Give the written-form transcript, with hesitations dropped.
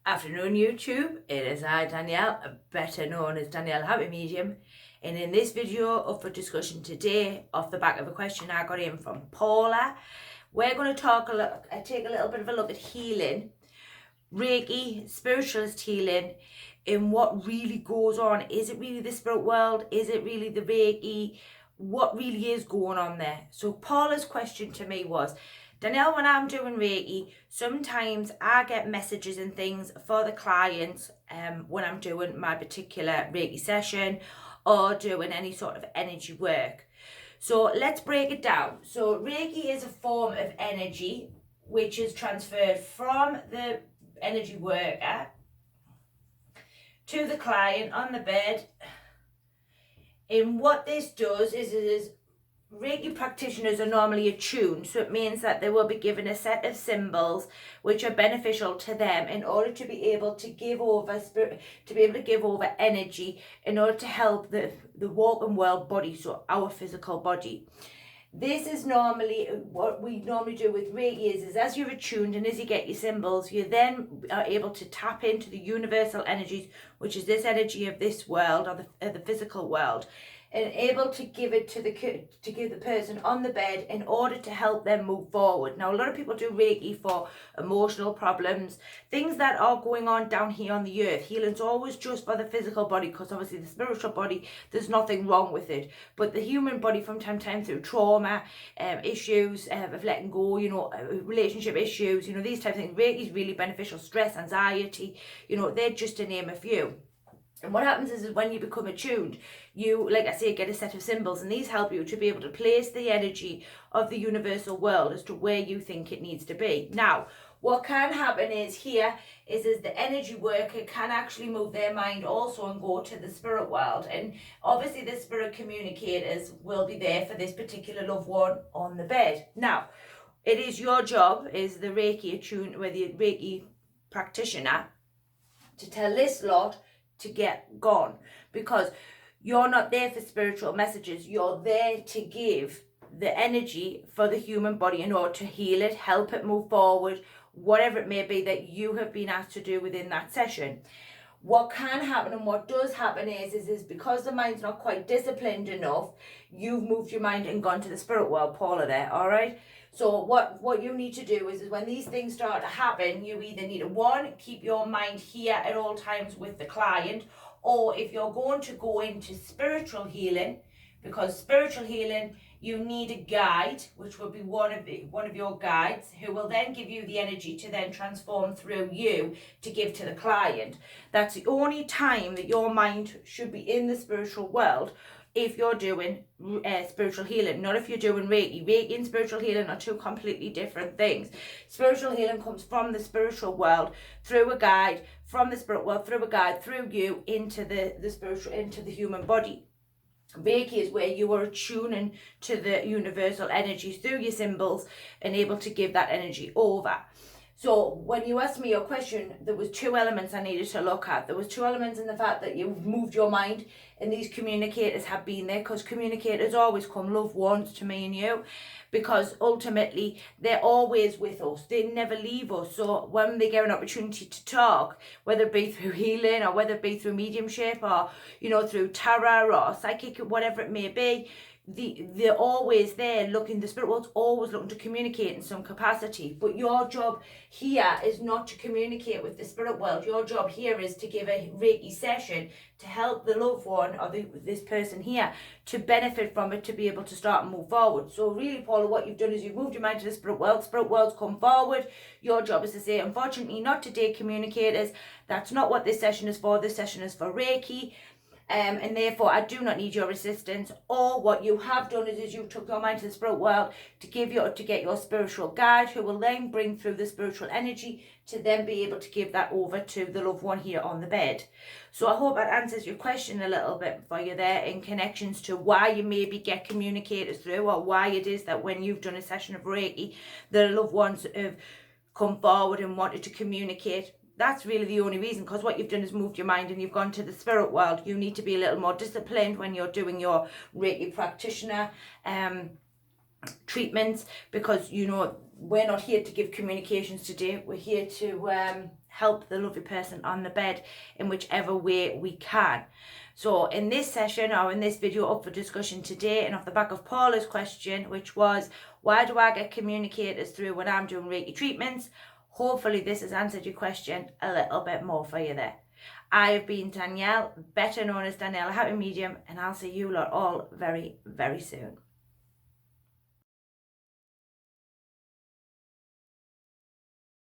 Afternoon YouTube, it is I, Danielle, better known as Danielle Happy Medium, and in this video up for discussion today, off the back of a question I got in from Paula, we're going to take a little bit of a look at healing, reiki, spiritualist healing, and what really goes on. Is it really the spirit world? Is it really the reiki? What really is going on there? So Paula's question to me was, Danielle, when I'm doing Reiki, sometimes I get messages and things for the clients when I'm doing my particular Reiki session or doing any sort of energy work. So let's break it down. So Reiki is a form of energy which is transferred from the energy worker to the client on the bed. And what this does is Reiki practitioners are normally attuned, so it means that they will be given a set of symbols which are beneficial to them in order to be able to give over energy in order to help the walking world body, so our physical body. This is normally what we normally do with Reiki is as you're attuned and as you get your symbols, you then are able to tap into the universal energies, which is this energy of this world or the physical world, and able to give it to the person on the bed in order to help them move forward. Now, a lot of people do Reiki for emotional problems, things that are going on down here on the earth. Healing's always just for the physical body, because obviously the spiritual body, there's nothing wrong with it. But the human body, from time to time, through trauma, issues of letting go, relationship issues, these type of things, Reiki is really beneficial. Stress, anxiety, they're just to name a few. And what happens is when you become attuned, you, like I say, get a set of symbols, and these help you to be able to place the energy of the universal world as to where you think it needs to be. Now, what can happen is the energy worker can actually move their mind also and go to the spirit world. And obviously the spirit communicators will be there for this particular loved one on the bed. Now, it is your job, as the Reiki attuned, with the Reiki practitioner, to tell this lot to get gone, because you're not there for spiritual messages. You're there to give the energy for the human body in order to heal it, help it move forward, whatever it may be that you have been asked to do within that session. What can happen and what does happen is because the mind's not quite disciplined enough, you've moved your mind and gone to the spirit world, Paula, there, all right? So what you need to do is when these things start to happen, you either need to, one, keep your mind here at all times with the client, or if you're going to go into spiritual healing, because spiritual healing, you need a guide, which will be one of your guides, who will then give you the energy to then transform through you to give to the client. That's the only time that your mind should be in the spiritual world, if you're doing spiritual healing, not if you're doing Reiki. Reiki and spiritual healing are two completely different things. Spiritual healing comes from the spiritual world through a guide, from the spirit world through a guide, through you into the spiritual, into the human body. Reiki is where you are attuning to the universal energies through your symbols and able to give that energy over. So when you asked me your question, there was two elements I needed to look at. There was two elements in the fact that you've moved your mind, and these communicators have been there, because communicators always come loved ones to me and you, because ultimately they're always with us. They never leave us. So when they get an opportunity to talk, whether it be through healing or whether it be through mediumship or, through tarot or psychic, whatever it may be, they're always there looking. The spirit world's always looking to communicate in some capacity, but your job here is not to communicate with the spirit world. Your job here is to give a Reiki session to help the loved one or this person here to benefit from it, to be able to start and move forward. So really, Paula, what you've done is you've moved your mind to the spirit world. Spirit world's come forward. Your job is to say, unfortunately, not today, communicators. That's not what this session is for. This session is for Reiki. And therefore I do not need your assistance. Or what you have done is you took your mind to the spirit world to get your spiritual guide, who will then bring through the spiritual energy to then be able to give that over to the loved one here on the bed. So I hope that answers your question a little bit for you there, in connections to why you maybe get communicators through, or why it is that when you've done a session of Reiki, the loved ones have come forward and wanted to communicate. That's really the only reason, because what you've done is moved your mind and you've gone to the spirit world. You need to be a little more disciplined when you're doing your Reiki practitioner treatments, because you know we're not here to give communications today. We're here to help the lovely person on the bed in whichever way we can. So in this session, or in this video up for discussion today, and off the back of Paula's question, which was, why do I get communicators through when I'm doing Reiki treatments? Hopefully this has answered your question a little bit more for you there. I have been Danielle, better known as Danielle, a happy medium, and I'll see you lot all very, very soon.